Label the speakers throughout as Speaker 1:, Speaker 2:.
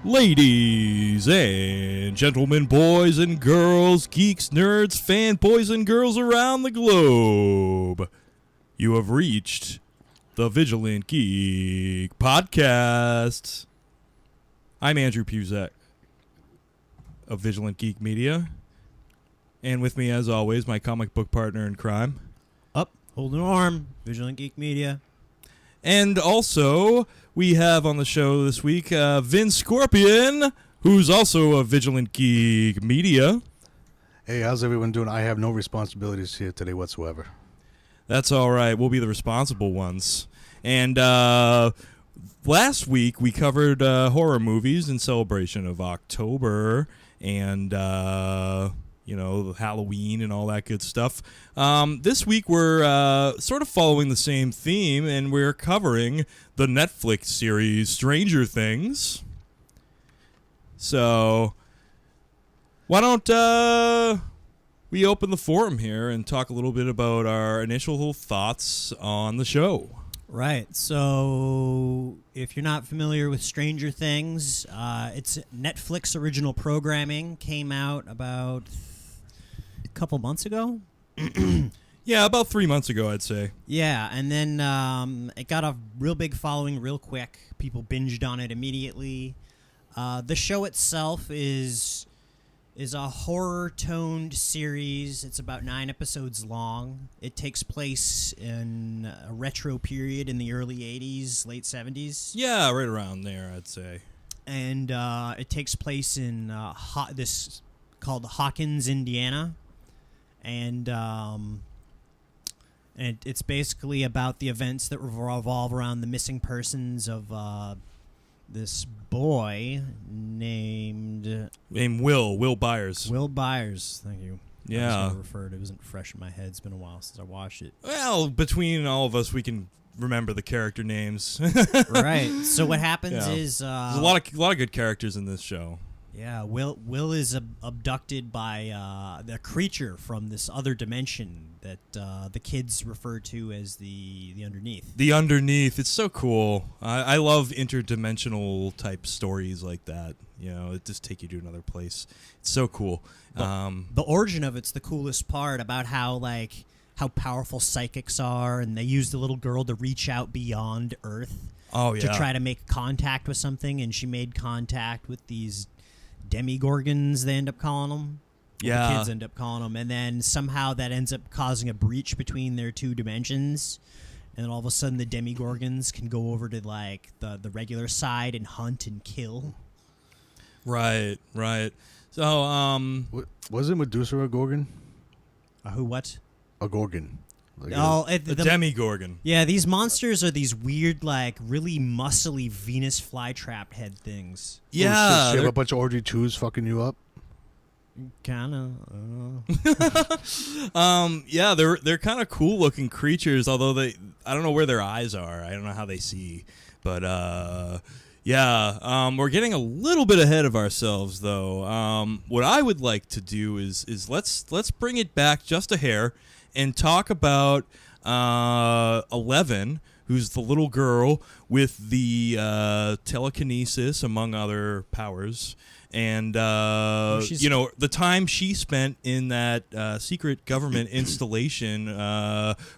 Speaker 1: Ladies and gentlemen, boys and girls, geeks, nerds, fanboys and girls around the globe, you have reached the Vigilant Geek Podcast. I'm Andrew Puzak of Vigilant Geek Media, and with me, as always, my comic book partner in crime,
Speaker 2: Holden, Orme, Vigilant Geek Media.
Speaker 1: And also, we have on the show this week Vince Scorpion, who's also a Vigilant Geek Media.
Speaker 3: Hey, how's everyone doing? I have no responsibilities here today whatsoever.
Speaker 1: That's all right. We'll be the responsible ones. And last week, we covered horror movies in celebration of October and, Halloween and all that good stuff. This week, we're sort of following the same theme, and we're covering the Netflix series Stranger Things. So, why don't we open the forum here and talk a little bit about our initial thoughts on the show?
Speaker 2: Right. So, if you're not familiar with Stranger Things, it's Netflix original programming. Came out about a couple months ago.
Speaker 1: Yeah, about 3 months ago, I'd say.
Speaker 2: Yeah, and then it got a real big following real quick. People binged on it immediately. The show itself is a horror-toned series. It's about 9 episodes long. It takes place in a retro period in the early 80s, late 70s.
Speaker 1: Yeah, right around there, I'd say.
Speaker 2: And it takes place in this called Hawkins, Indiana. And it's basically about the events that revolve around the missing persons of this boy named
Speaker 1: Will Byers.
Speaker 2: Will Byers, thank you.
Speaker 1: Yeah.
Speaker 2: I referred. It wasn't fresh in my head. It's been a while since I watched it.
Speaker 1: Well, between all of us, we can remember the character names.
Speaker 2: Right. So what happens is
Speaker 1: there's a lot of good characters in this show.
Speaker 2: Yeah, Will is abducted by the creature from this other dimension that the kids refer to as the Underneath.
Speaker 1: The Underneath. It's so cool. I love interdimensional type stories like that. You know, it just take you to another place. It's so cool.
Speaker 2: The origin of it's the coolest part about how powerful psychics are, and they use the little girl to reach out beyond Earth.
Speaker 1: Oh, yeah.
Speaker 2: To try to make contact with something, and she made contact with these demigorgons, they end up calling them.
Speaker 1: Yeah.
Speaker 2: The kids end up calling them. And then somehow that ends up causing a breach between their two dimensions. And then all of a sudden the demigorgons can go over to like the regular side and hunt and kill.
Speaker 1: Right. So,
Speaker 3: Wasn't Medusa a Gorgon?
Speaker 2: Who, what?
Speaker 3: A Gorgon.
Speaker 1: The Demigorgon.
Speaker 2: Yeah, these monsters are these weird, like, really muscly Venus flytrap head things.
Speaker 1: Yeah.
Speaker 3: You have a bunch of orgy twos fucking you up?
Speaker 2: Kinda.
Speaker 1: Yeah, they're kind of cool looking creatures, although I don't know where their eyes are. I don't know how they see. But, we're getting a little bit ahead of ourselves, though. What I would like to do is let's bring it back just a hair and talk about 11, who's the little girl with the telekinesis, among other powers, and the time she spent in that secret government installation,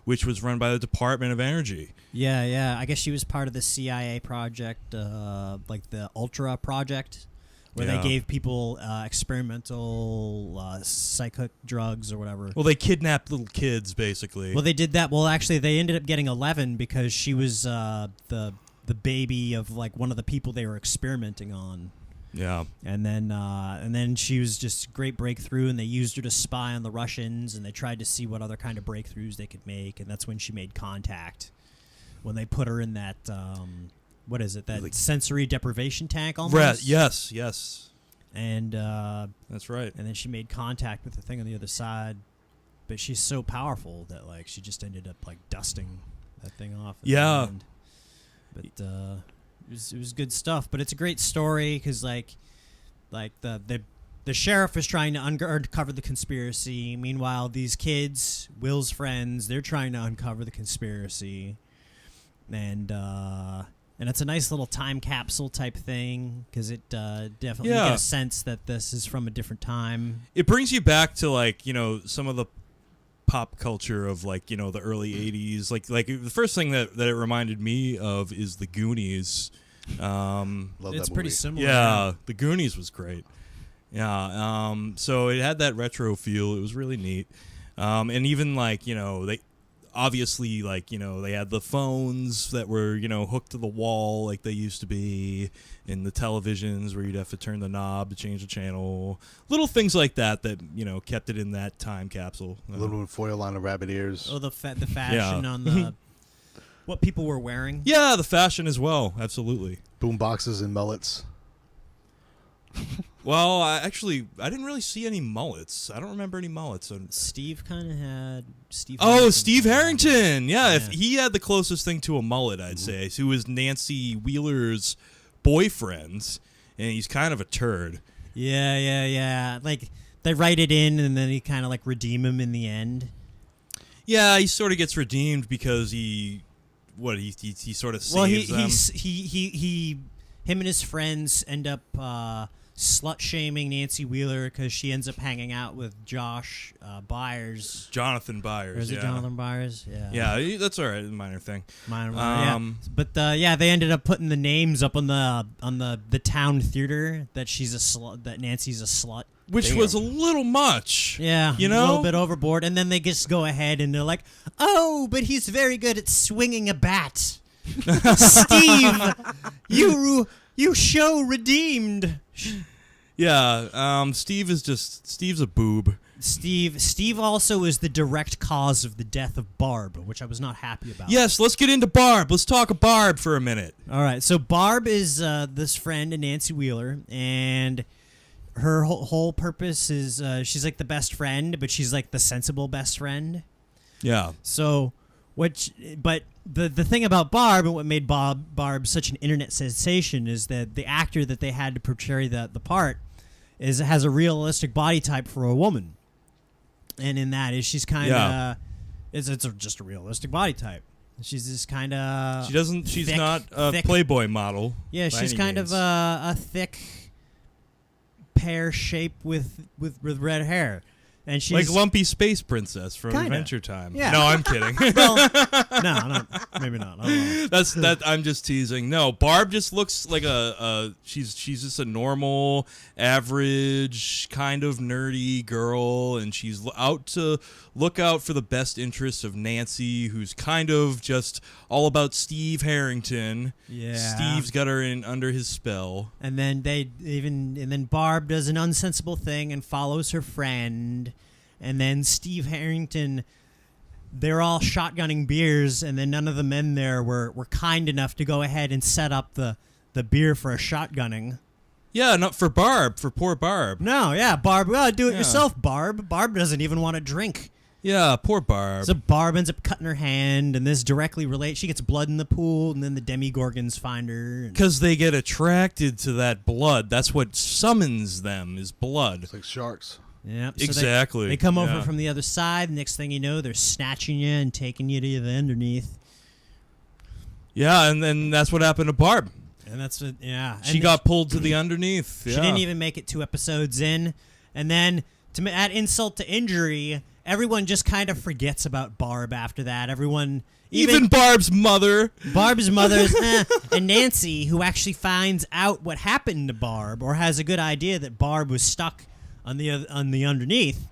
Speaker 1: which was run by the Department of Energy.
Speaker 2: Yeah. I guess she was part of the CIA project, like the Ultra project, where they gave people experimental psychic drugs or whatever.
Speaker 1: Well, they kidnapped little kids, basically.
Speaker 2: Well, they did that. Well, actually, they ended up getting 11 because she was the baby of like one of the people they were experimenting on.
Speaker 1: Yeah.
Speaker 2: And then she was just a great breakthrough, and they used her to spy on the Russians, and they tried to see what other kind of breakthroughs they could make, and that's when she made contact. When they put her in that... what is it? That sensory deprivation tank almost?
Speaker 1: Yes.
Speaker 2: And
Speaker 1: that's right.
Speaker 2: And then she made contact with the thing on the other side. But she's so powerful that like she just ended up like dusting that thing off.
Speaker 1: Yeah.
Speaker 2: But it was good stuff. But it's a great story because like the sheriff is trying to uncover the conspiracy. Meanwhile, these kids, Will's friends, they're trying to uncover the conspiracy. And And it's a nice little time capsule type thing because it definitely
Speaker 1: Yeah.
Speaker 2: you get a sense that this is from a different time.
Speaker 1: It brings you back to like, you know, some of the pop culture of like, you know, the early 80s. Like the first thing that it reminded me of is the Goonies.
Speaker 3: Love
Speaker 2: It's
Speaker 3: that
Speaker 2: pretty
Speaker 3: movie.
Speaker 2: similar.
Speaker 1: Yeah, the Goonies was great. Yeah, so it had that retro feel. It was really neat. And even like, you know, they obviously like, you know, they had the phones that were, you know, hooked to the wall like they used to be, and the televisions where you'd have to turn the knob to change the channel. Little things like that, you know, kept it in that time capsule.
Speaker 3: Aluminum foil on the rabbit ears.
Speaker 2: Oh, the fashion on the what people were wearing.
Speaker 1: Yeah, the fashion as well. Absolutely.
Speaker 3: Boom boxes and mullets.
Speaker 1: Well, I didn't really see any mullets. I don't remember any mullets.
Speaker 2: Steve kind of had Steve.
Speaker 1: Oh,
Speaker 2: Harrington.
Speaker 1: Steve Harrington. Yeah, if
Speaker 2: Yeah.
Speaker 1: he had the closest thing to a mullet, I'd say. Who was Nancy Wheeler's boyfriend, and he's kind of a turd.
Speaker 2: Yeah. Like they write it in, and then he kind of like redeem him in the end.
Speaker 1: Yeah, he sort of gets redeemed because he sort of saves
Speaker 2: Well,
Speaker 1: them.
Speaker 2: him and his friends end up slut shaming Nancy Wheeler because she ends up hanging out with Josh Byers.
Speaker 1: Jonathan Byers.
Speaker 2: Or is it
Speaker 1: yeah.
Speaker 2: Jonathan Byers? Yeah.
Speaker 1: Yeah, that's all right. Minor thing.
Speaker 2: Yeah. But they ended up putting the names up on the town theater that she's a slut, that Nancy's a slut.
Speaker 1: Which was a little much.
Speaker 2: Yeah,
Speaker 1: You
Speaker 2: a
Speaker 1: know?
Speaker 2: little bit overboard, and then they just go ahead and they're like, "Oh, but he's very good at swinging a bat." Steve, you show redeemed.
Speaker 1: Yeah, Steve's a boob.
Speaker 2: Steve also is the direct cause of the death of Barb, which I was not happy about.
Speaker 1: Yes, let's get into Barb. Let's talk of Barb for a minute.
Speaker 2: All right, so Barb is this friend of Nancy Wheeler, and her whole purpose is she's like the best friend, but she's like the sensible best friend.
Speaker 1: Yeah.
Speaker 2: So, but the thing about Barb and what made Barb such an internet sensation is that the actor that they had to portray the part has a realistic body type for a woman, and in that is she's kind of it's just a realistic body type. She's just kind of
Speaker 1: She's not a Playboy model.
Speaker 2: Yeah,
Speaker 1: by
Speaker 2: she's
Speaker 1: any
Speaker 2: kind
Speaker 1: means.
Speaker 2: of a thick pear shape with red hair. And she's
Speaker 1: like Lumpy Space Princess from
Speaker 2: Kinda.
Speaker 1: Adventure Time.
Speaker 2: Yeah.
Speaker 1: No, I'm kidding.
Speaker 2: well, no, maybe not. I don't know.
Speaker 1: That I'm just teasing. No, Barb just looks like she's just a normal, average, kind of nerdy girl, and she's out to look out for the best interests of Nancy, who's kind of just all about Steve Harrington.
Speaker 2: Yeah.
Speaker 1: Steve's got her under his spell.
Speaker 2: And then then Barb does an unsensible thing and follows her friend. And then Steve Harrington, they're all shotgunning beers, and then none of the men there were kind enough to go ahead and set up the beer for a shotgunning.
Speaker 1: Yeah, not for Barb, for poor Barb.
Speaker 2: No, yeah, Barb, do it yourself, Barb. Barb doesn't even want to drink.
Speaker 1: Yeah, poor Barb.
Speaker 2: So Barb ends up cutting her hand, and this directly relates. She gets blood in the pool, and then the Demigorgons find her.
Speaker 1: Because they get attracted to that blood. That's what summons them, is blood.
Speaker 3: It's like sharks.
Speaker 2: Yep. So
Speaker 1: Exactly.
Speaker 2: They come over
Speaker 1: Yeah.
Speaker 2: from the other side. Next thing you know, they're snatching you and taking you to the underneath.
Speaker 1: Yeah, and then that's what happened to Barb.
Speaker 2: And that's what, yeah.
Speaker 1: She got pulled to the underneath.
Speaker 2: She didn't even make it 2 episodes in. And then, to add insult to injury, everyone just kind of forgets about Barb after that. Everyone,
Speaker 1: even Barb's mother.
Speaker 2: Barb's mother's, and Nancy, who actually finds out what happened to Barb, or has a good idea that Barb was stuck on the underneath,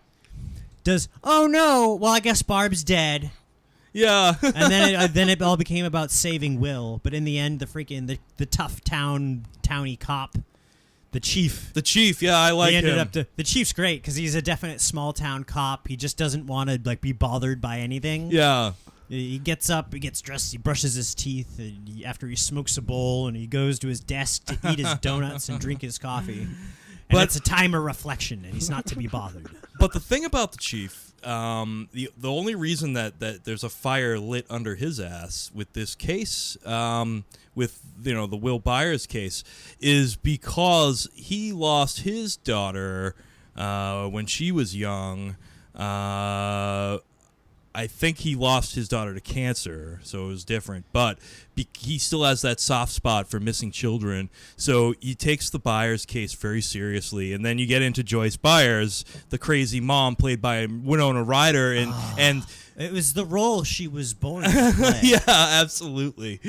Speaker 2: does, oh no, well I guess Barb's dead.
Speaker 1: Yeah.
Speaker 2: And then it all became about saving Will. But in the end, the tough towny cop, the chief.
Speaker 1: The chief, yeah, I like him.
Speaker 2: The chief's great because he's a definite small town cop. He just doesn't want to like be bothered by anything.
Speaker 1: Yeah.
Speaker 2: He gets up, he gets dressed, he brushes his teeth after he smokes a bowl, and he goes to his desk to eat his donuts and drink his coffee. And it's a time of reflection, and he's not to be bothered.
Speaker 1: But the thing about the chief, the only reason that there's a fire lit under his ass with this case, with the Will Byers case, is because he lost his daughter when she was young, I think he lost his daughter to cancer, so it was different. But he still has that soft spot for missing children, so he takes the Byers case very seriously. And then you get into Joyce Byers, the crazy mom, played by Winona Ryder, and
Speaker 2: it was the role she was born to play.
Speaker 1: yeah, absolutely.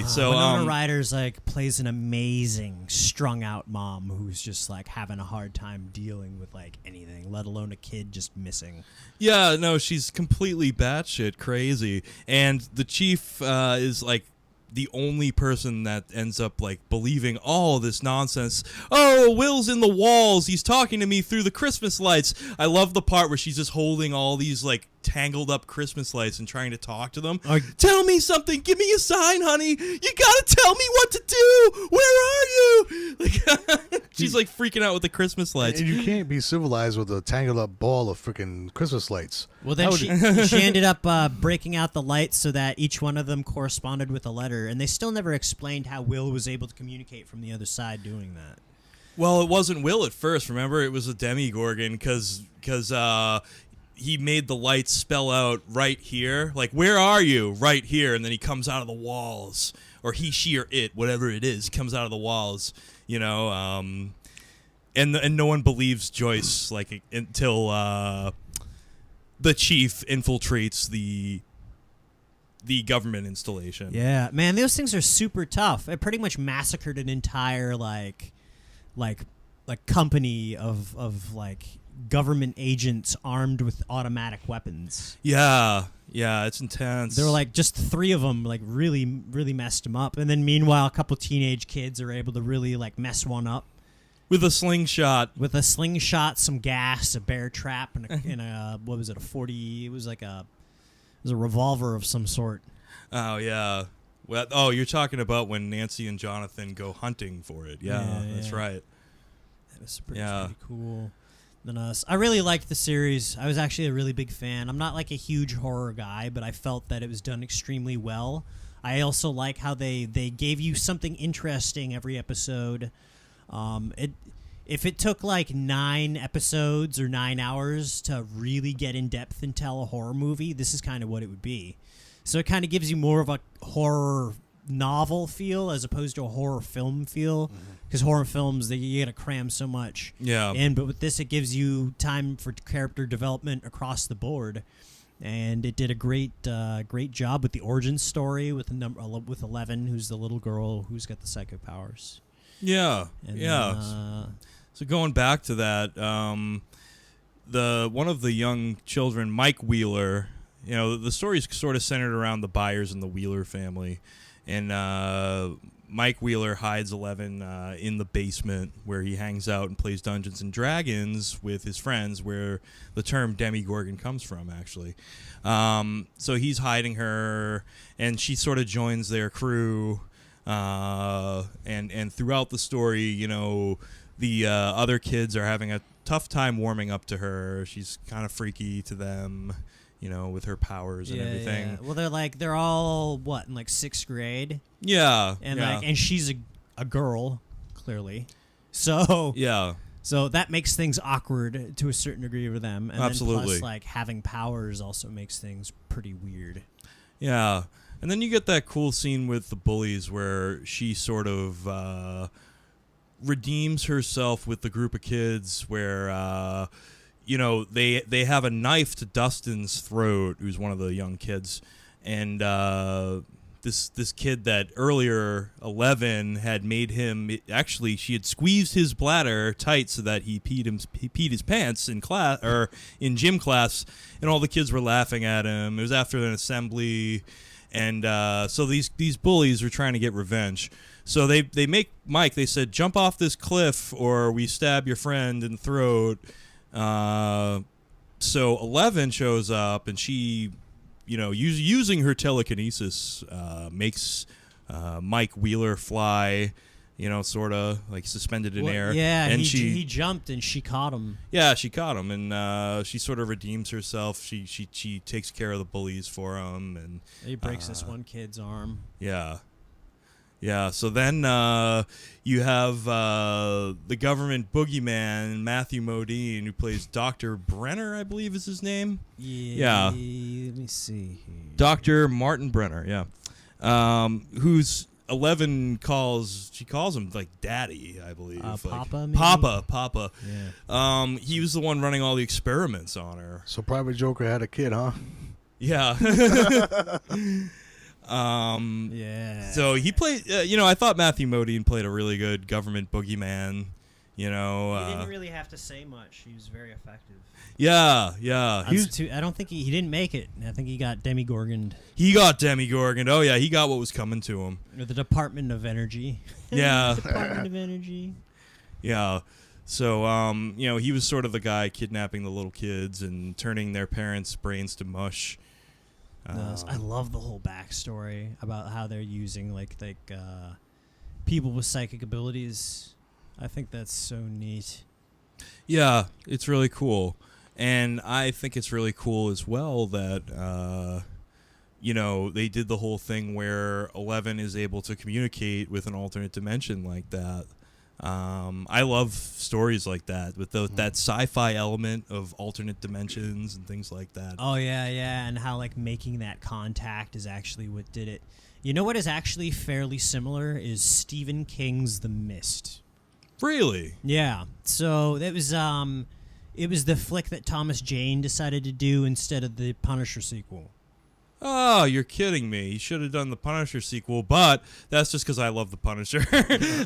Speaker 1: So
Speaker 2: Winona Ryder's like plays an amazing strung out mom who's just like having a hard time dealing with like anything, let alone a kid just missing.
Speaker 1: Yeah, no, she's completely batshit crazy, and the chief is like the only person that ends up like believing all this nonsense. Oh, Will's in the walls. He's talking to me through the Christmas lights. I love the part where she's just holding all these like tangled up Christmas lights and trying to talk to them. Tell me something. Give me a sign, honey. You gotta tell me what to do. Where are you? Like, she's like freaking out with the Christmas lights.
Speaker 3: And you can't be civilized with a tangled up ball of freaking Christmas lights.
Speaker 2: Well, then she ended up breaking out the lights so that each one of them corresponded with a letter, and they still never explained how Will was able to communicate from the other side doing that.
Speaker 1: Well, it wasn't Will at first. Remember, it was a Demigorgon because he made the lights spell out right here. Like, where are you? Right here. And then he comes out of the walls. Or he, she, or it, whatever it is, comes out of the walls, you know. And no one believes Joyce, like, until the chief infiltrates the government installation.
Speaker 2: Yeah, man, those things are super tough. It pretty much massacred an entire, like company of like government agents armed with automatic weapons.
Speaker 1: Yeah, it's intense.
Speaker 2: There were like just 3 of them, like really messed them up. And then meanwhile, a couple teenage kids are able to really like mess one up
Speaker 1: with a slingshot.
Speaker 2: With a slingshot, some gas, a bear trap, and a what was it? A 40? It was a revolver of some sort.
Speaker 1: Oh yeah. Well, you're talking about when Nancy and Jonathan go hunting for it. Yeah. That's right.
Speaker 2: That was pretty cool. Then I really liked the series. I was actually a really big fan. I'm not like a huge horror guy, but I felt that it was done extremely well. I also like how they gave you something interesting every episode. If it took like 9 episodes or 9 hours to really get in depth and tell a horror movie, this is kind of what it would be. So it kind of gives you more of a horror novel feel as opposed to a horror film feel, because horror films you gotta cram so much.
Speaker 1: Yeah.
Speaker 2: But with this, it gives you time for character development across the board, and it did a great job with the origin story with with 11, who's the little girl who's got the psychic powers.
Speaker 1: Yeah.
Speaker 2: And,
Speaker 1: so going back to that, one of the young children, Mike Wheeler, you know, the story's sort of centered around the Byers and the Wheeler family. And Mike Wheeler hides 11 in the basement where he hangs out and plays Dungeons and Dragons with his friends, where the term Demigorgon comes from, actually. So he's hiding her, and she sort of joins their crew. And throughout the story, you know, the other kids are having a tough time warming up to her. She's kind of freaky to them, you know, with her powers and everything.
Speaker 2: Yeah. Well, they're all in like 6th grade.
Speaker 1: Yeah.
Speaker 2: And she's a girl, clearly. So
Speaker 1: yeah.
Speaker 2: So that makes things awkward to a certain degree for them. And
Speaker 1: Absolutely.
Speaker 2: Then plus, like, having powers also makes things pretty weird.
Speaker 1: Yeah. And then you get that cool scene with the bullies where she sort of redeems herself with the group of kids where, you know, they have a knife to Dustin's throat, who's one of the young kids. And this kid that earlier, 11, had made him, actually, she had squeezed his bladder tight so that he peed his pants in class, or in gym class, and all the kids were laughing at him. It was after an assembly. And so these bullies are trying to get revenge. So they make Mike, they said, jump off this cliff or we stab your friend in the throat. So 11 shows up, and she, you know, using her telekinesis, makes Mike Wheeler fly, you know, sort of like suspended in air.
Speaker 2: Yeah,
Speaker 1: and
Speaker 2: he jumped and she caught him.
Speaker 1: Yeah, she caught him, and she sort of redeems herself. She takes care of the bullies for him, and
Speaker 2: he breaks this one kid's arm.
Speaker 1: Yeah, Yeah, so then you have the government boogeyman, Matthew Modine, who plays Dr. Brenner, I believe is his name. Yeah.
Speaker 2: Let me see here.
Speaker 1: Dr. Martin Brenner, yeah. Who's 11 calls him like daddy, I believe. Like,
Speaker 2: Papa, maybe?
Speaker 1: Papa.
Speaker 2: Yeah.
Speaker 1: He was the one running all the experiments on her.
Speaker 3: So Private Joker had a kid, huh?
Speaker 1: Yeah.
Speaker 2: Yeah.
Speaker 1: So he played, I thought Matthew Modine played a really good government boogeyman,
Speaker 2: He didn't really have to say much. He was very effective.
Speaker 1: Yeah.
Speaker 2: I don't think he didn't make it. I think he got Demigorgoned.
Speaker 1: He got Demigorgoned. Oh, yeah, he got what was coming to him.
Speaker 2: Or the Department of Energy.
Speaker 1: Yeah.
Speaker 2: Department of Energy.
Speaker 1: Yeah. So, he was sort of the guy kidnapping the little kids and turning their parents' brains to mush.
Speaker 2: I love the whole backstory about how they're using like people with psychic abilities. I think that's so neat.
Speaker 1: Yeah, it's really cool. And I think it's really cool as well that, they did the whole thing where 11 is able to communicate with an alternate dimension like that. I love stories like that with that sci-fi element of alternate dimensions and things like that.
Speaker 2: Oh yeah, and how like making that contact is actually what did it. You know what is actually fairly similar is Stephen King's The Mist.
Speaker 1: Really?
Speaker 2: Yeah. So it was the flick that Thomas Jane decided to do instead of the Punisher sequel.
Speaker 1: Oh, you're kidding me. You should have done the Punisher sequel, but that's just because I love the Punisher.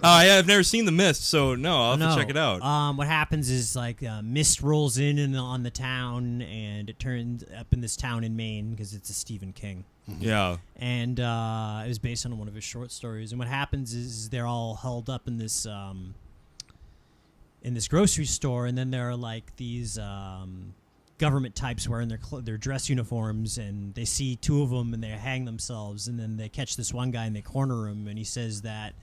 Speaker 1: I've never seen The Mist, so no, I'll have to check it out.
Speaker 2: What happens is like mist rolls in on the town, and it turns up in this town in Maine because it's a Stephen King.
Speaker 1: Yeah.
Speaker 2: And it was based on one of his short stories. And what happens is they're all held up in this grocery store, and then there are like these government types wearing their dress uniforms, and they see two of them and they hang themselves, and then they catch this one guy and they corner him, and he says that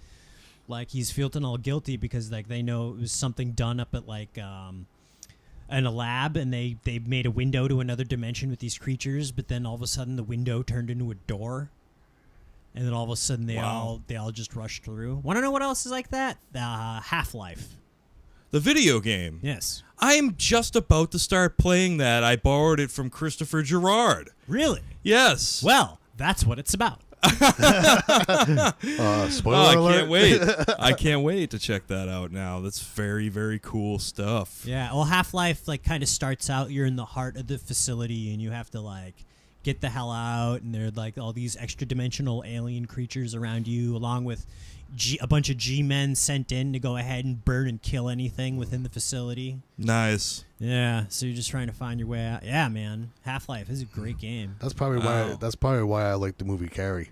Speaker 2: like he's feeling all guilty because like they know it was something done up at like in a lab, and they made a window to another dimension with these creatures, but then all of a sudden the window turned into a door, and then all of a sudden they all just rushed through. Want to know what else is like that? Half-Life.
Speaker 1: The video game.
Speaker 2: Yes.
Speaker 1: I'm just about to start playing that. I borrowed it from Christopher Gerard.
Speaker 2: Really?
Speaker 1: Yes.
Speaker 2: Well, that's what it's about.
Speaker 3: Spoiler alert.
Speaker 1: I can't wait to check that out now. That's very, very cool stuff.
Speaker 2: Yeah, well, Half-Life like kind of starts out, you're in the heart of the facility, and you have to like get the hell out, and there are like all these extra-dimensional alien creatures around you, along with a bunch of G-men sent in to go ahead and burn and kill anything within the facility.
Speaker 1: Nice.
Speaker 2: Yeah, so you're just trying to find your way out. Yeah, man, Half-Life is a great game.
Speaker 3: That's probably why I like the movie Carrie.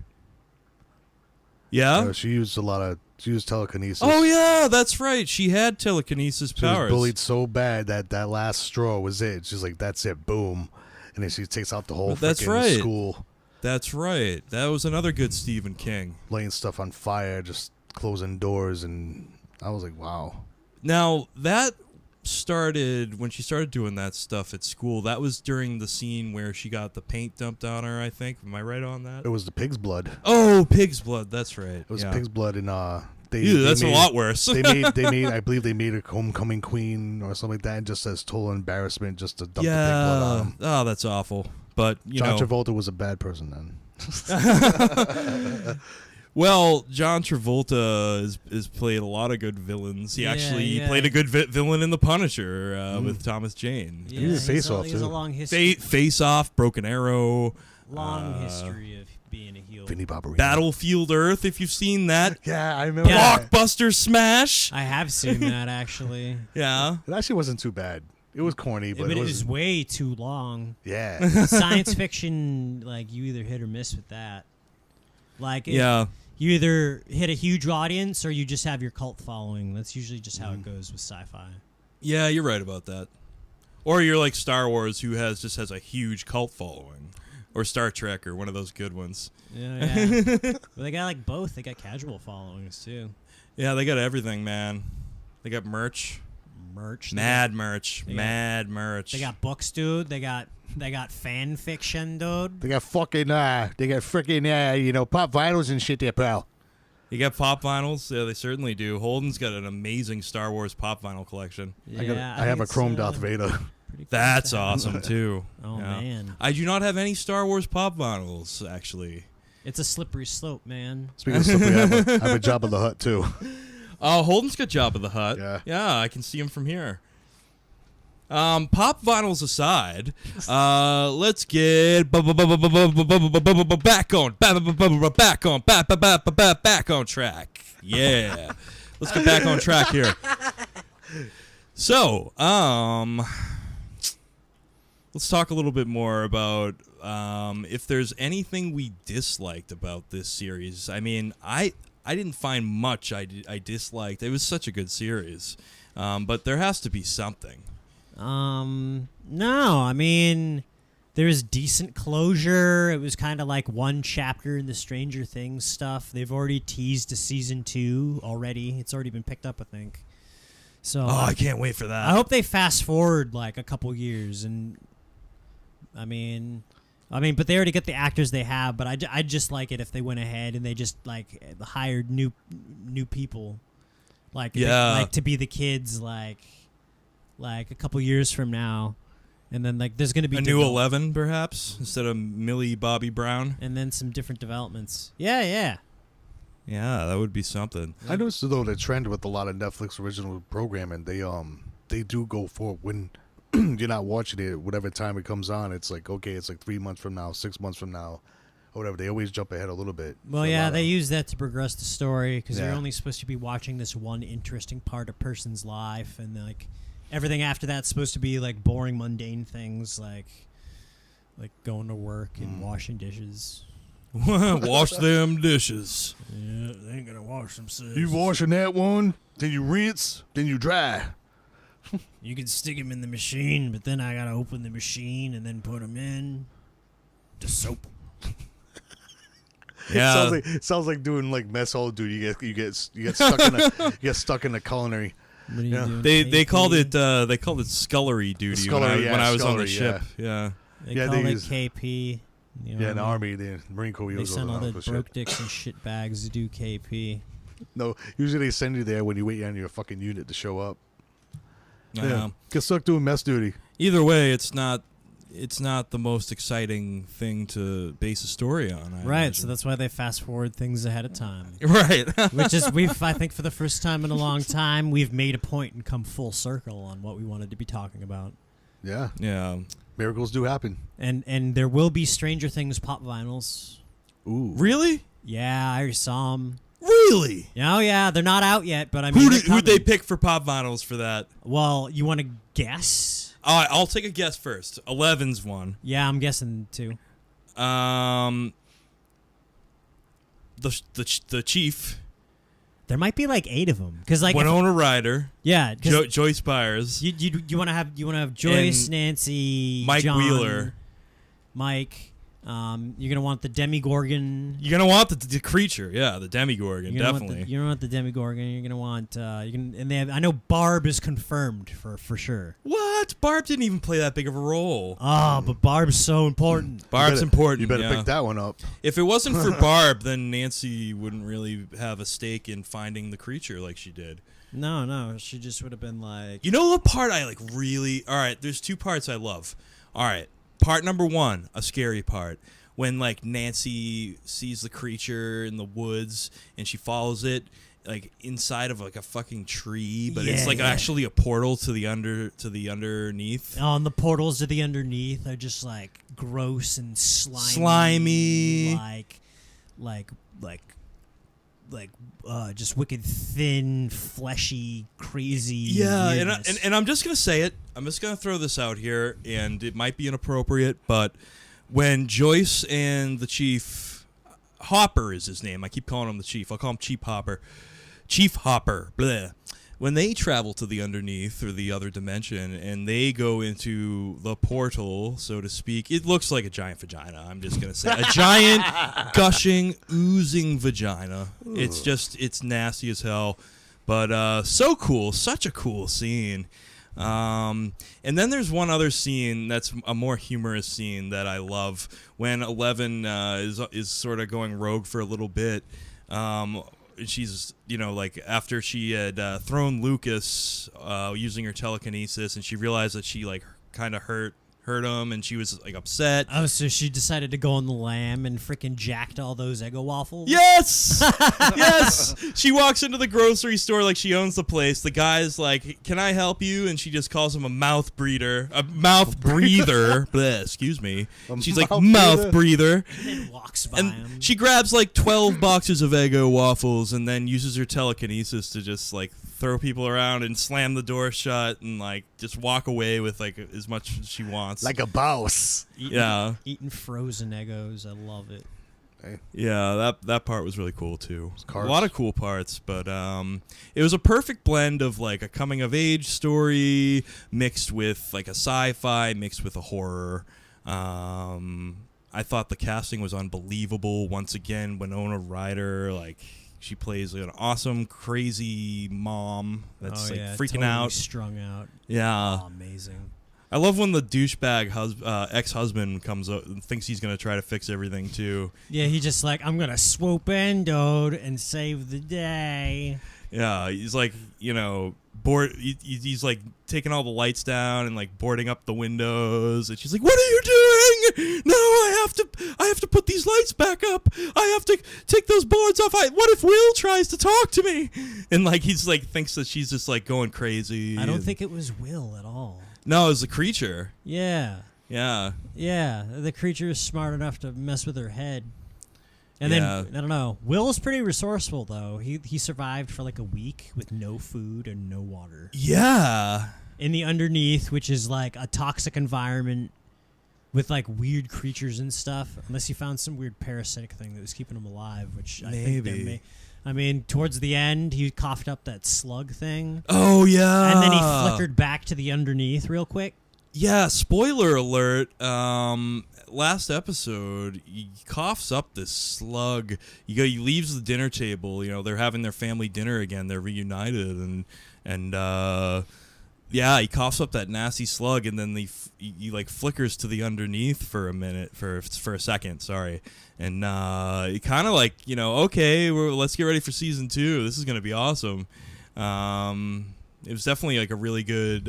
Speaker 1: Yeah?
Speaker 3: She used telekinesis.
Speaker 1: Oh, yeah, that's right. She had telekinesis
Speaker 3: She
Speaker 1: powers.
Speaker 3: was bullied so bad that last straw was it. She's like, that's it, boom. And then she takes out the whole freaking school.
Speaker 1: That's right. That was another good Stephen King.
Speaker 3: Laying stuff on fire, just closing doors, and I was like, wow.
Speaker 1: Now, that started, when she started doing that stuff at school, that was during the scene where she got the paint dumped on her, I think. Am I right on that?
Speaker 3: It was the pig's blood.
Speaker 1: Oh, pig's blood. That's right.
Speaker 3: It was pig's blood, and
Speaker 1: that's a lot worse.
Speaker 3: they made I believe they made her homecoming queen or something like that, and just as total embarrassment just to dump the pig blood on them.
Speaker 1: Oh, that's awful. But
Speaker 3: John Travolta was a bad person then.
Speaker 1: Well, John Travolta has played a lot of good villains. He played a good villain in The Punisher with Thomas Jane.
Speaker 2: Yeah,
Speaker 3: he was Face Off,
Speaker 2: he has
Speaker 3: too.
Speaker 2: a long history.
Speaker 1: Face Off, Broken Arrow.
Speaker 2: Long history of being a heel.
Speaker 3: Vinnie Barbarino.
Speaker 1: Battlefield Earth, if you've seen that.
Speaker 3: Yeah, I remember.
Speaker 1: Blockbuster smash.
Speaker 2: I have seen that, actually.
Speaker 1: Yeah.
Speaker 3: It actually wasn't too bad. It was corny, but
Speaker 2: it was way too long.
Speaker 3: Yeah.
Speaker 2: Science fiction, like, you either hit or miss with that. Like,
Speaker 1: yeah.
Speaker 2: You either hit a huge audience or you just have your cult following. That's usually just how it goes with sci-fi.
Speaker 1: Yeah, you're right about that. Or you're like Star Wars, who just has a huge cult following. Or Star Trek, or one of those good ones.
Speaker 2: Yeah. Well, they got like both. They got casual followings too.
Speaker 1: Yeah, they got everything, man. They got merch. Mad merch.
Speaker 2: They got books, dude. They got fan fiction, dude.
Speaker 3: They got freaking pop vinyls and shit there, pal.
Speaker 1: You got pop vinyls? Yeah, they certainly do. Holden's got an amazing Star Wars pop vinyl collection.
Speaker 2: Yeah,
Speaker 3: I have a Chrome Darth Vader.
Speaker 1: That's awesome, too.
Speaker 2: Oh,
Speaker 1: yeah.
Speaker 2: man.
Speaker 1: I do not have any Star Wars pop vinyls, actually.
Speaker 2: It's a slippery slope, man.
Speaker 3: Speaking of slippery, I have a Jabba the Hutt, too.
Speaker 1: Oh, Holden's got Jabba the Hutt.
Speaker 3: Yeah.
Speaker 1: Yeah, I can see him from here. Pop vinyls aside, let's get back on track. Yeah, let's get back on track here. So, let's talk a little bit more about if there's anything we disliked about this series. I mean, I didn't find much I disliked. It was such a good series, but there has to be something.
Speaker 2: No, I mean, there's decent closure. It was kind of like one chapter in the Stranger Things stuff. They've already teased a season 2 already. It's already been picked up, I think. So
Speaker 1: I can't wait for that.
Speaker 2: I hope they fast forward like a couple years, and I mean, but they already get the actors they have. But I just like it if they went ahead and they just like hired new people, like to be the kids, like a couple years from now, and then like there's gonna be
Speaker 1: a new 11 perhaps instead of Millie Bobby Brown,
Speaker 2: and then some different developments. Yeah,
Speaker 1: that would be something.
Speaker 3: I noticed though the trend with a lot of Netflix original programming, they do go for when you're not watching it, whatever time it comes on, it's like okay, it's like 3 months from now, 6 months from now, or whatever. They always jump ahead a little bit.
Speaker 2: Well, yeah, they use that to progress the story because
Speaker 3: Yeah.
Speaker 2: you're only supposed to be watching this one interesting part of a person's life, and like everything after that's supposed to be like boring, mundane things like going to work and washing dishes.
Speaker 1: Wash them dishes.
Speaker 2: Yeah, they ain't gonna wash themselves.
Speaker 3: You washing that one, then you rinse, then you dry.
Speaker 2: You can stick them in the machine, but then I gotta open the machine and then put them in the soap.
Speaker 1: Yeah,
Speaker 3: sounds like doing like mess hall duty. You get stuck in a culinary.
Speaker 2: What are you doing,
Speaker 1: they
Speaker 2: KP?
Speaker 1: called it scullery duty
Speaker 3: Scullery,
Speaker 1: when I was on the
Speaker 3: scullery,
Speaker 1: ship. Yeah.
Speaker 2: They
Speaker 3: Yeah,
Speaker 2: call
Speaker 3: they
Speaker 2: it
Speaker 3: use-
Speaker 2: KP.
Speaker 3: Yeah, in the Army, the Marine Corps
Speaker 2: They
Speaker 3: uses
Speaker 2: send all the
Speaker 3: for
Speaker 2: broke
Speaker 3: shit.
Speaker 2: dicks and shit bags to do KP.
Speaker 3: No, usually they send you there when you wait on your fucking unit to show up.
Speaker 1: Yeah.
Speaker 3: Get stuck doing mess duty.
Speaker 1: Either way, it's not the most exciting thing to base a story on. I
Speaker 2: Right,
Speaker 1: imagine.
Speaker 2: so that's why they fast forward things ahead of time.
Speaker 1: Right.
Speaker 2: Which is, I think for the first time in a long time, we've made a point and come full circle on what we wanted to be talking about.
Speaker 3: Yeah,
Speaker 1: Yeah.
Speaker 3: miracles do happen.
Speaker 2: And there will be Stranger Things pop vinyls.
Speaker 3: Ooh,
Speaker 2: Yeah,
Speaker 1: Really?
Speaker 2: I already saw them.
Speaker 1: Really?
Speaker 2: Oh, yeah, they're not out yet, but I mean,
Speaker 1: Who'd they pick for pop vinyls for that?
Speaker 2: Well, you want to guess?
Speaker 1: All right, I'll take a guess first. 11's one.
Speaker 2: Yeah, I'm guessing too.
Speaker 1: The chief.
Speaker 2: There might be like 8 of them, because like
Speaker 1: Winona Ryder.
Speaker 2: yeah, 'cause
Speaker 1: Joyce Byers.
Speaker 2: you want to have Joyce,
Speaker 1: And
Speaker 2: Nancy,
Speaker 1: Mike
Speaker 2: John,
Speaker 1: Wheeler.
Speaker 2: Mike. You're gonna want the Demigorgon.
Speaker 1: You're gonna want the creature, yeah, the Demigorgon,
Speaker 2: You're gonna
Speaker 1: definitely.
Speaker 2: Want you're gonna want the Demigorgon. You're gonna want and they have. I know Barb is confirmed for sure.
Speaker 1: What? Barb didn't even play that big of a role.
Speaker 2: Oh, but Barb's so important.
Speaker 1: Barb's important.
Speaker 3: You better
Speaker 1: yeah.
Speaker 3: pick that one up.
Speaker 1: If it wasn't for Barb, then Nancy wouldn't really have a stake in finding the creature like she did.
Speaker 2: No, she just would have been like.
Speaker 1: You know what part I like really? All right, there's 2 parts I love. All right, part number 1, a scary part. When like Nancy sees the creature in the woods and she follows it like inside of like a fucking tree, but it's like actually a portal to the underneath.
Speaker 2: Oh, and the portals to the underneath are just like gross and
Speaker 1: Slimy.
Speaker 2: Just wicked thin, fleshy, crazy.
Speaker 1: Yeah,
Speaker 2: weirdness.
Speaker 1: and I'm just gonna say it. I'm just gonna throw this out here, and it might be inappropriate, but when Joyce and the Chief Hopper is his name. I keep calling him the Chief. I'll call him Chief Hopper. Chief Hopper. Bleh. When they travel to the underneath or the other dimension and they go into the portal, so to speak, it looks like a giant vagina. I'm just going to say a giant, gushing, oozing vagina. Ooh. It's nasty as hell, but so cool. Such a cool scene. And then there's one other scene that's a more humorous scene that I love when 11 is sort of going rogue for a little bit. she's like after she had thrown Lucas using her telekinesis, and she realized that she like kind of hurt him, and she was like upset.
Speaker 2: Oh, so she decided to go on the lam and freaking jacked all those Eggo waffles?
Speaker 1: Yes! Yes! She walks into the grocery store like she owns the place. The guy's like, "Can I help you?" And she just calls him a mouth breather. Bleh, excuse me. She's like, mouth breather.
Speaker 2: And then walks by
Speaker 1: And
Speaker 2: him.
Speaker 1: she grabs like 12 boxes of Eggo waffles and then uses her telekinesis to just like throw people around and slam the door shut and like just walk away with like as much as she wants.
Speaker 3: Like a boss.
Speaker 2: Eating frozen Eggos. I love it.
Speaker 1: Yeah, that part was really cool too. A
Speaker 3: Carbs.
Speaker 1: lot of cool parts, but it was a perfect blend of like a coming of age story mixed with like a sci-fi mixed with a horror. I thought the casting was unbelievable. Once again, Winona Ryder, like she plays an awesome, crazy mom that's freaking
Speaker 2: totally
Speaker 1: out,
Speaker 2: strung out.
Speaker 1: Yeah,
Speaker 2: Oh, amazing.
Speaker 1: I love when the douchebag ex-husband comes up and thinks he's gonna try to fix everything too.
Speaker 2: Yeah, he just like, I'm gonna swoop in, dude, and save the day.
Speaker 1: Yeah, he's like, he's like taking all the lights down and like boarding up the windows, and she's like, "What are you doing? No, I have to put these lights back up. I have to take those boards off. What if Will tries to talk to me?" And like he's like thinks that she's just like going crazy.
Speaker 2: I don't think it was Will at all.
Speaker 1: No, it was the creature.
Speaker 2: Yeah.
Speaker 1: Yeah.
Speaker 2: Yeah, the creature is smart enough to mess with her head. And
Speaker 1: Yeah.
Speaker 2: then, I don't know, Will is pretty resourceful, though. He survived for like a week with no food and no water.
Speaker 1: Yeah.
Speaker 2: In the underneath, which is like a toxic environment with like weird creatures and stuff, unless he found some weird parasitic thing that was keeping him alive, which I think there
Speaker 1: Maybe.
Speaker 2: I mean, towards the end, he coughed up that slug thing.
Speaker 1: Oh yeah.
Speaker 2: And then he flickered back to the underneath real quick.
Speaker 1: Yeah, spoiler alert. Last episode, he coughs up this slug. He leaves the dinner table. They're having their family dinner again. They're reunited, and yeah, he coughs up that nasty slug, and then he like flickers to the underneath for a minute, for a second. Sorry, and he kind of like okay, let's get ready for season 2. This is gonna be awesome. It was definitely like a really good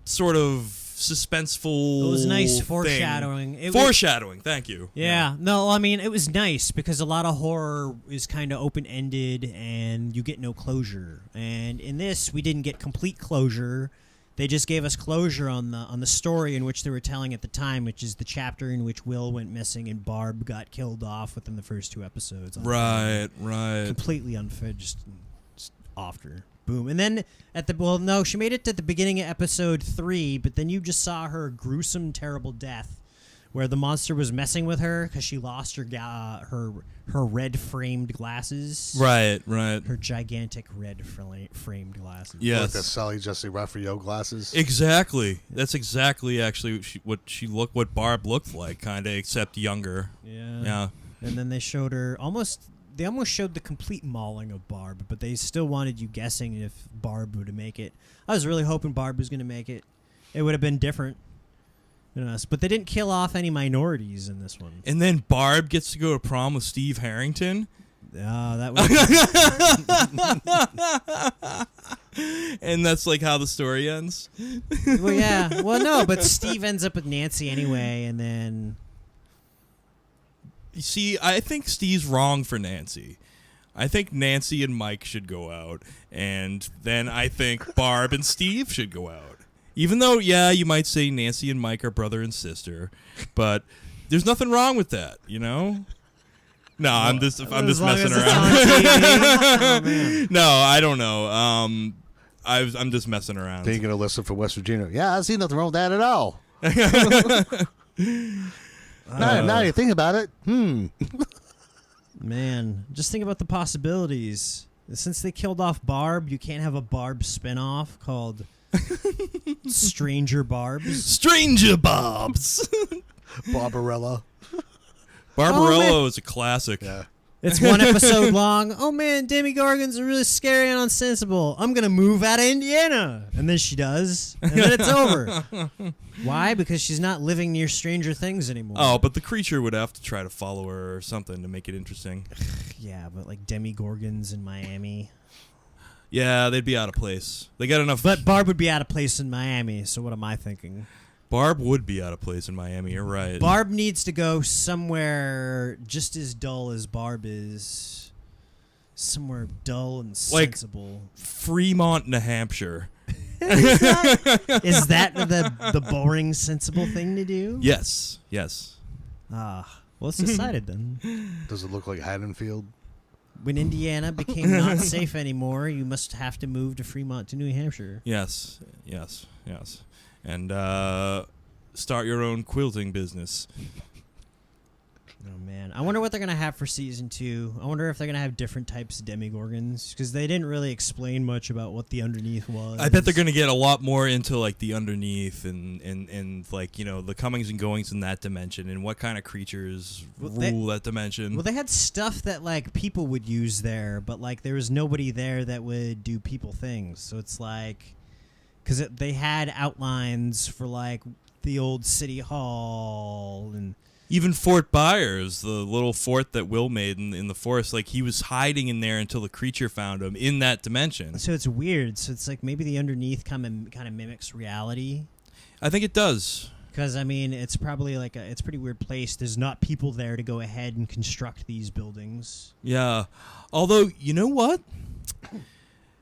Speaker 1: sort of suspenseful.
Speaker 2: It was nice
Speaker 1: thing.
Speaker 2: foreshadowing.
Speaker 1: Foreshadowing, thank you.
Speaker 2: Yeah, no, I mean, it was nice because a lot of horror is kind of open-ended and you get no closure. And in this, we didn't get complete closure. They just gave us closure on the story in which they were telling at the time, which is the chapter in which Will went missing and Barb got killed off within the first 2 episodes.
Speaker 1: Right.
Speaker 2: Completely unfair, just after. Boom. And then she made it to the beginning of episode 3, but then you just saw her gruesome, terrible death where the monster was messing with her because she lost her red framed glasses.
Speaker 1: Right.
Speaker 2: Her gigantic red framed glasses.
Speaker 1: Yes.
Speaker 3: Like the Sally Jesse Raphael glasses.
Speaker 1: Exactly. That's exactly actually what Barb looked like, kind of, except younger.
Speaker 2: Yeah. And then they showed her They almost showed the complete mauling of Barb, but they still wanted you guessing if Barb would make it. I was really hoping Barb was going to make it. It would have been different. But they didn't kill off any minorities in this one.
Speaker 1: And then Barb gets to go to prom with Steve Harrington.
Speaker 2: That was.
Speaker 1: And that's like how the story ends.
Speaker 2: Well, yeah. Well, no, but Steve ends up with Nancy anyway, and then.
Speaker 1: You see, I think Steve's wrong for Nancy. I think Nancy and Mike should go out, and then I think Barb and Steve should go out. Even though, yeah, you might say Nancy and Mike are brother and sister, but there's nothing wrong with that, No, I'm just messing around.
Speaker 2: Oh,
Speaker 1: No, I don't know. I'm just messing around.
Speaker 3: Taking a lesson from West Virginia. Yeah, I see nothing wrong with that at all. Now you think about it.
Speaker 2: Man, just think about the possibilities. Since they killed off Barb, you can't have a Barb spinoff called Stranger Barbs.
Speaker 1: Stranger Bobs.
Speaker 3: Barbarella.
Speaker 1: Barbarella is a classic.
Speaker 3: Yeah.
Speaker 2: It's one episode long. Oh man, Demogorgons are really scary and unsensible. I'm gonna move out of Indiana, and then she does, and then it's over. Why? Because she's not living near Stranger Things anymore.
Speaker 1: Oh, but the creature would have to try to follow her or something to make it interesting.
Speaker 2: Yeah, but like Demogorgons in Miami.
Speaker 1: Yeah, they'd be out of place. They got enough.
Speaker 2: But Barb would be out of place in Miami. So what am I thinking?
Speaker 1: Barb would be out of place in Miami. You're right.
Speaker 2: Barb needs to go somewhere just as dull as Barb is. Somewhere dull and sensible.
Speaker 1: Fremont, New Hampshire.
Speaker 2: Is that the boring, sensible thing to do?
Speaker 1: Yes.
Speaker 2: Well, it's decided then.
Speaker 3: Does it look like Haddonfield?
Speaker 2: When Indiana became not safe anymore, you must have to move to Fremont to New Hampshire.
Speaker 1: Yes. And start your own quilting business.
Speaker 2: Oh man, I wonder what they're gonna have for season 2. I wonder if they're gonna have different types of Demogorgons, because they didn't really explain much about what the underneath was.
Speaker 1: I bet they're gonna get a lot more into like the underneath and like, you know, the comings and goings in that dimension and what kind of creatures rule that dimension.
Speaker 2: Well, they had stuff that like people would use there, but like there was nobody there that would do people things. So it's like, because they had outlines for like the old city hall and.
Speaker 1: Even Fort Byers, the little fort that Will made in the forest, like he was hiding in there until the creature found him in that dimension.
Speaker 2: So it's weird. So it's like maybe the underneath kind of mimics reality.
Speaker 1: I think it does.
Speaker 2: Because I mean, it's probably like it's a pretty weird place. There's not people there to go ahead and construct these buildings.
Speaker 1: Yeah. Although, you know what?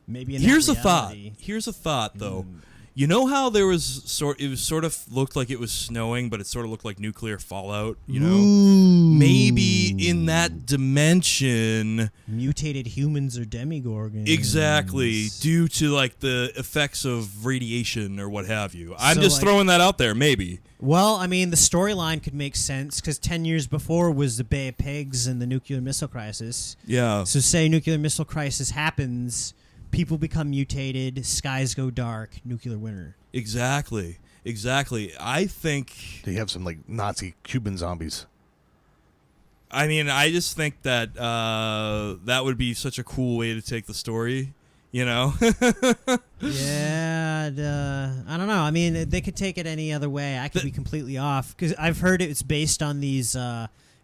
Speaker 2: Maybe in
Speaker 1: Here's
Speaker 2: that
Speaker 1: a thought.
Speaker 2: reality.
Speaker 1: Here's a thought, though. You know how it was sort of looked like it was snowing, but it sort of looked like nuclear fallout, you know?
Speaker 2: Ooh.
Speaker 1: Maybe in that dimension,
Speaker 2: Mutated humans or demigorgons.
Speaker 1: exactly, due to like the effects of radiation or what have you. I'm
Speaker 2: So,
Speaker 1: just
Speaker 2: like-
Speaker 1: throwing that out there, maybe.
Speaker 2: Well, I mean, the storyline could make sense because 10 years before was the Bay of Pigs and the nuclear missile crisis.
Speaker 1: Yeah.
Speaker 2: So say nuclear missile crisis happens, people become mutated, skies go dark, nuclear winter.
Speaker 1: Exactly. I think
Speaker 3: They have some like Nazi Cuban zombies.
Speaker 1: I mean, I just think that that would be such a cool way to take the story, you know?
Speaker 2: Yeah, I don't know. I mean, they could take it any other way. I could be completely off because I've heard it's based on these.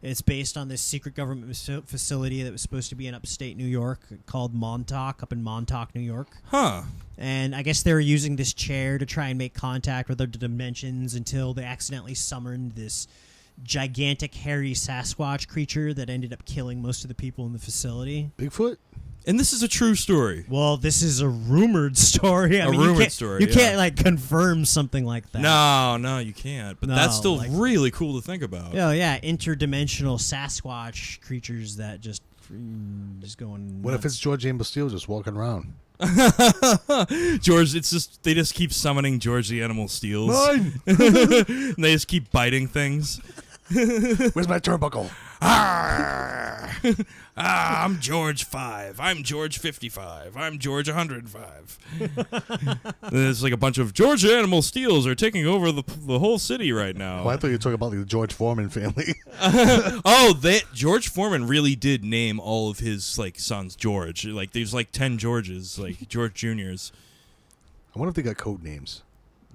Speaker 2: It's based on this secret government facility that was supposed to be in upstate New York called Montauk, up in Montauk, New York.
Speaker 1: Huh.
Speaker 2: And I guess they were using this chair to try and make contact with other dimensions until they accidentally summoned this gigantic hairy Sasquatch creature that ended up killing most of the people in the facility.
Speaker 3: Bigfoot?
Speaker 1: And this is a true story.
Speaker 2: Well, this is a rumored story. I mean,
Speaker 1: rumored story,
Speaker 2: You
Speaker 1: yeah.
Speaker 2: can't like confirm something like that.
Speaker 1: No, you can't. But
Speaker 2: No,
Speaker 1: that's still
Speaker 2: like-
Speaker 1: really cool to think about.
Speaker 2: Oh yeah, interdimensional Sasquatch creatures that just going.
Speaker 3: What if it's George A. Bastille just walking around?
Speaker 1: George, it's just they just keep summoning George the Animal Steels.
Speaker 3: Mine!
Speaker 1: And they just keep biting things.
Speaker 3: Where's my turnbuckle?
Speaker 1: I'm George 5. I'm George 55. I'm George 105. There's like a bunch of George the Animal Steels are taking over the whole city right now.
Speaker 3: Oh, I thought you were talking about like, the George Foreman family.
Speaker 1: George Foreman really did name all of his like sons George. Like there's like 10 Georges, like George Juniors.
Speaker 3: I wonder if they got code names.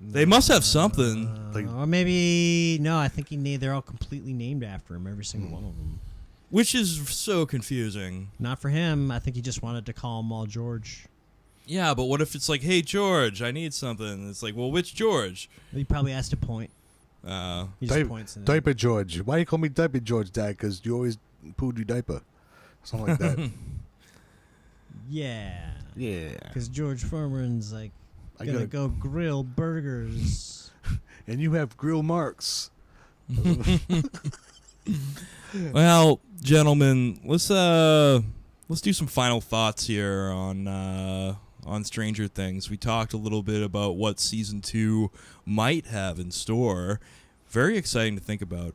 Speaker 1: They must have something.
Speaker 3: Like,
Speaker 2: or maybe no. I think they're all completely named after him. Every single one of them.
Speaker 1: Which is so confusing.
Speaker 2: Not for him. I think he just wanted to call them all George.
Speaker 1: Yeah, but what if it's like, hey, George, I need something? It's like, well, which George?
Speaker 2: He probably asked to point. He just points. In
Speaker 3: Diaper George. Why do you call me Diaper George, Dad? Because you always pooed your diaper. Something like that.
Speaker 2: Yeah.
Speaker 3: Yeah.
Speaker 2: Because George Foreman's like
Speaker 3: I
Speaker 2: gonna
Speaker 3: gotta-
Speaker 2: go grill burgers.
Speaker 3: And you have grill marks.
Speaker 1: Well, gentlemen, let's do some final thoughts here on Stranger Things. We talked a little bit about what season 2 might have in store. Very exciting to think about.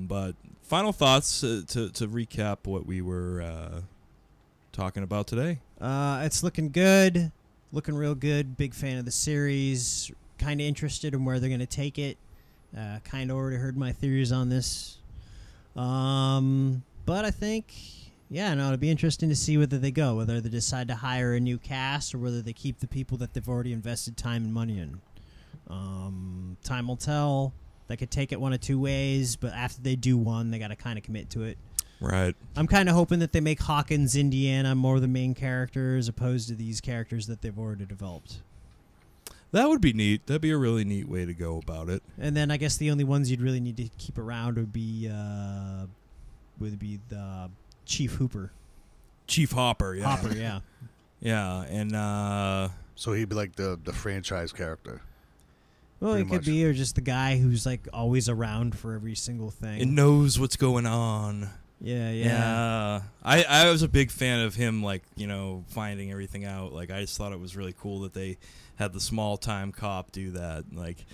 Speaker 1: But final thoughts to recap what we were talking about today.
Speaker 2: It's looking good. Looking real good. Big fan of the series. Kind of interested in where they're going to take it. Kind of already heard my theories on this. But I think Yeah, no, it'd be interesting to see whether they go, whether they decide to hire a new cast or whether they keep the people that they've already invested time and money in. Time will tell. They could take it one of two ways, but after they do one, they got to kind of commit to it.
Speaker 1: Right.
Speaker 2: I'm kind of hoping that they make Hawkins, Indiana more the main character as opposed to these characters that they've already developed.
Speaker 1: That would be neat. That'd be a really neat way to go about it.
Speaker 2: And then I guess the only ones you'd really need to keep around would be the Chief Hooper.
Speaker 1: Chief Hopper, yeah.
Speaker 2: Hopper, yeah.
Speaker 1: Yeah, and
Speaker 3: So he'd be like the franchise character.
Speaker 2: Well,
Speaker 3: Pretty
Speaker 2: it could
Speaker 3: much.
Speaker 2: be, or just the guy who's like always around for every single thing.
Speaker 1: it knows what's going on.
Speaker 2: Yeah.
Speaker 1: I was a big fan of him, like, finding everything out. Like, I just thought it was really cool that they had the small-time cop do that. Like,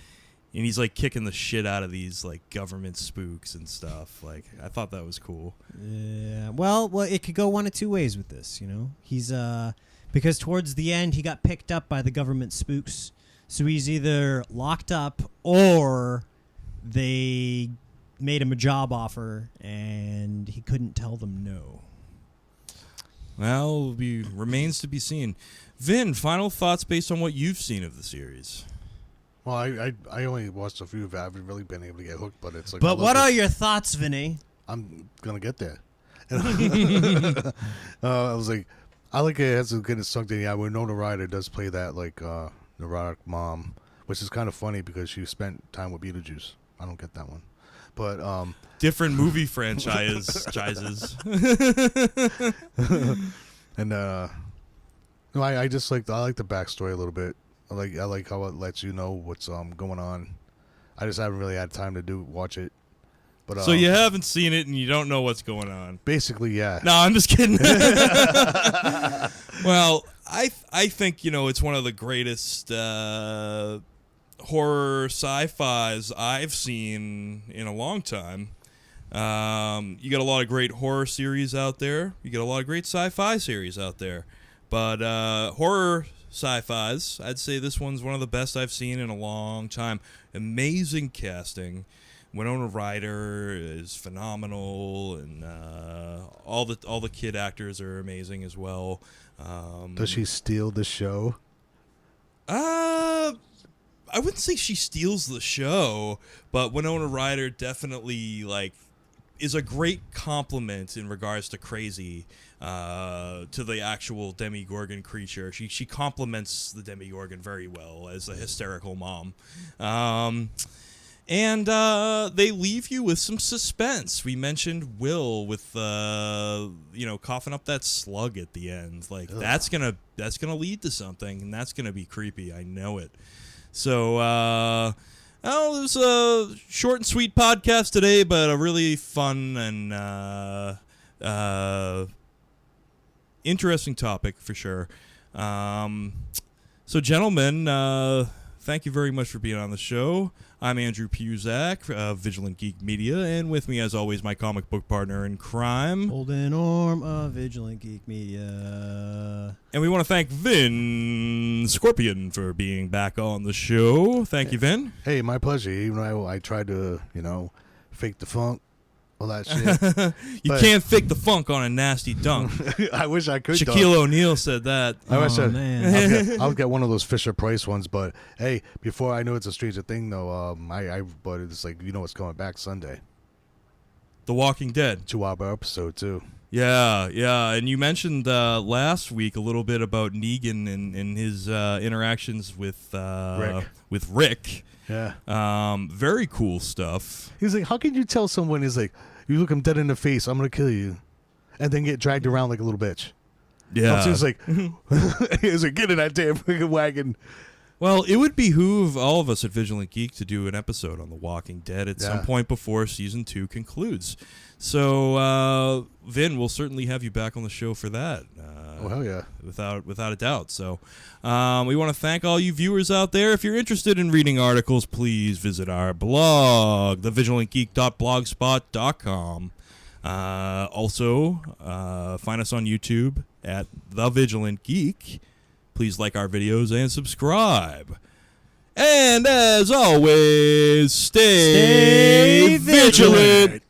Speaker 1: and he's, like, kicking the shit out of these, like, government spooks and stuff. Like, I thought that was cool.
Speaker 2: Yeah. Well, it could go one of two ways with this, He's, because towards the end, he got picked up by the government spooks. So he's either locked up or they made him a job offer and he couldn't tell them no.
Speaker 1: Well, remains to be seen. Vin, final thoughts based on what you've seen of the series?
Speaker 3: Well, I only watched a few of it. I haven't really been able to get hooked, but it's like.
Speaker 2: But what are your thoughts, Vinny?
Speaker 3: I'm gonna get there. I was like, I like it has a good sunk in. Yeah, Winona Ryder does play that like neurotic mom, which is kind of funny because she spent time with Beetlejuice. I don't get that one, but
Speaker 1: Different movie franchises.
Speaker 3: and no, I just like I like the backstory a little bit. I like how it lets you know what's going on. I just haven't really had time to watch it. But
Speaker 1: So you haven't seen it and you don't know what's going on.
Speaker 3: basically, yeah.
Speaker 1: No, I'm just kidding. Well, I think, it's one of the greatest horror sci-fis I've seen in a long time. You got a lot of great horror series out there. You got a lot of great sci-fi series out there. But horror sci-fis, I'd say this one's one of the best I've seen in a long time. Amazing casting. Winona Ryder is phenomenal, and all the kid actors are amazing as well.
Speaker 3: Does she steal the show?
Speaker 1: I wouldn't say she steals the show, but Winona Ryder definitely is a great compliment in regards to Crazy to the actual Demogorgon creature. She complements the Demogorgon very well as a hysterical mom. And they leave you with some suspense. We mentioned Will with coughing up that slug at the end. Like
Speaker 3: Ugh.
Speaker 1: that's gonna lead to something, and that's gonna be creepy. I know it. So it was a short and sweet podcast today, but a really fun and interesting topic for sure. So gentlemen, thank you very much for being on the show. I'm Andrew Puzak of Vigilant Geek Media, and with me, as always, my comic book partner in crime.
Speaker 2: Holden Orme of Vigilant Geek Media.
Speaker 1: And we want to thank Vin Scorpion for being back on the show. Thank you, Vin.
Speaker 3: Hey, my pleasure. Even though I tried to, fake the funk, all that shit.
Speaker 1: You
Speaker 3: But-
Speaker 1: can't fake the funk on a nasty dunk.
Speaker 3: I wish I could.
Speaker 1: Shaquille O'Neal said that.
Speaker 3: I wish
Speaker 2: Oh,
Speaker 3: I-
Speaker 2: man.
Speaker 3: I'll get one of those Fisher Price ones, but hey, before I know it's a Stranger Thing though, but it's like what's coming back Sunday,
Speaker 1: The Walking Dead.
Speaker 3: 2-hour episode too.
Speaker 1: Yeah, and you mentioned last week a little bit about Negan and his interactions with Rick.
Speaker 3: Yeah,
Speaker 1: Very cool stuff.
Speaker 3: he's like, how can you tell someone is like, you look him dead in the face, I'm gonna kill you, and then get dragged around like a little bitch?
Speaker 1: Yeah.
Speaker 3: So he's like, he's like, get in that damn freaking wagon.
Speaker 1: Well, it would behoove all of us at Vigilant Geek to do an episode on The Walking Dead at some
Speaker 3: Yeah.
Speaker 1: point before Season 2 concludes. So, Vin, we'll certainly have you back on the show for that.
Speaker 3: Oh hell yeah.
Speaker 1: Without a doubt. So we want to thank all you viewers out there. If you're interested in reading articles, please visit our blog, thevigilantgeek.blogspot.com. Also, find us on YouTube at The Vigilant Geek. Please like our videos and subscribe. And as always, stay
Speaker 2: Stay vigilant.
Speaker 1: vigilant.